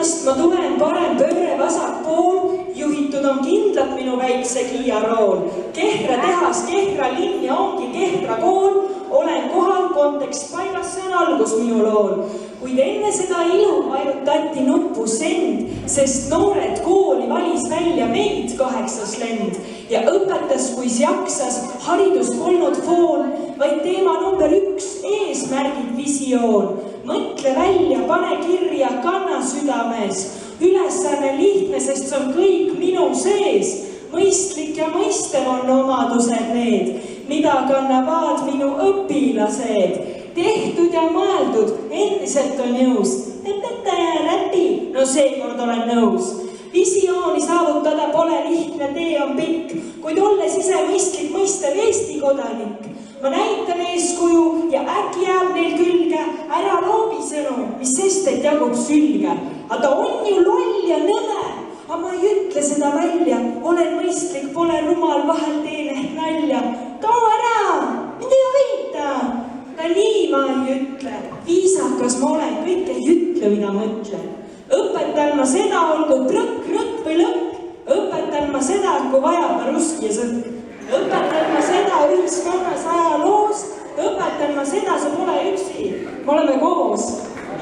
linnast ma tulen parem pööre vasakpool, juhitud on kindlalt minu väikse Kiia rool. Kehra tehas, Kehra linn ja ongi Kehra kool, olen kohal, kontekst paigas, see on algus minu lool. Kuid enne seda ilu vajutati nuppu send, sest noored kooli valis välja meid 8. lend ja õpetas, kuis jaksas, haridus polnud foon, vaid teema number 1, eesmärgid, visioon. Mõtle välja, pane kirja, kanna südames, ülesanne lihtne, sest see on kõik minu sees. Mõistlik ja mõistev on omadused need, mida kannavad minu õpilased. Tehtud ja mõeldud, endiselt on jõus. Õpetaja läbi, no seekord olen nõus. Visiooni saavutada pole lihtne, tee on pikk, kuid olles ise mõistlik mõistev Eesti kodanik. Ma näitan eeskuju ja äkki jääb neil külge ära loobi sõnu, mis sest, et jagub sülge. Aga ta on ju loll ja nõme, aga ma ei ütle seda välja. Olen mõistlik, pole rumal, vahel teen ehk nalja. Too ära, mind ei huvita. Ka nii ma ei ütle. Viisakas ma olen, kõik ei ütle, mida mõtlen. Õpetan ma seda, olgu trõkk, rõkk või lõpp. Õpetan ma seda, kui vajab ruski ja sõkk. Õpetan ma seda ühiskonnas ajaloos. Õpetan ma seda, sa pole üksi, me oleme koos.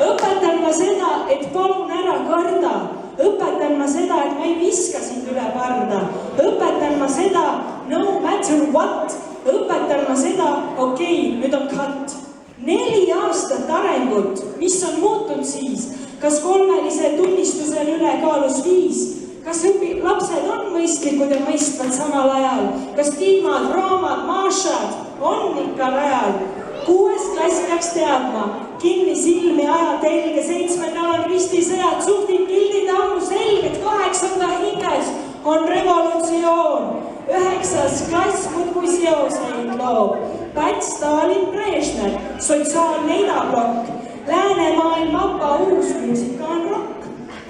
Õpetan ma seda, et palun ära karda. Õpetan ma seda, et ma ei viska sind üle parda. Õpetan ma seda, no matter what. Õpetan ma seda, okei, nüüd on cut. 4 aastat arengut, mis on muutunud siis? Kas kolmelise tunnistusel ülekaalus 5? Kas lapsed on mõistlikud ja mõistvad samal ajal? Kas Tiimad, Roomad, Mašad on ikka rajal? 6. klass peaks teadma, kinni silmi aja telge, 7. on ristisõjad, suhtid, kildid ammu selged, 8. hinges on revolutsioon. 9. klass muudkui seoseid loob. Päts, Stalin, Brežnev, sotsiaalne idablokk, läänemaailm vaba uus muusika on rock.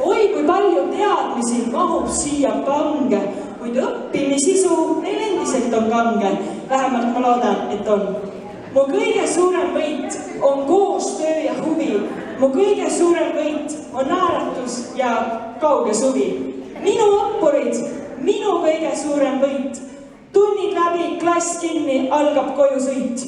Oi, kui palju teadmisi mahub siia pange, kuid õppimisisu neil endiselt on kange. Vähemalt ma loodan, et on. Mu kõige suurem võit on koostöö ja huvi. Mu kõige suurem võit on naeratus ja kauge suvi. Minu õppurid, minu kõige suurem võit. Tunnid läbi, klass kinni, algab koju sõit.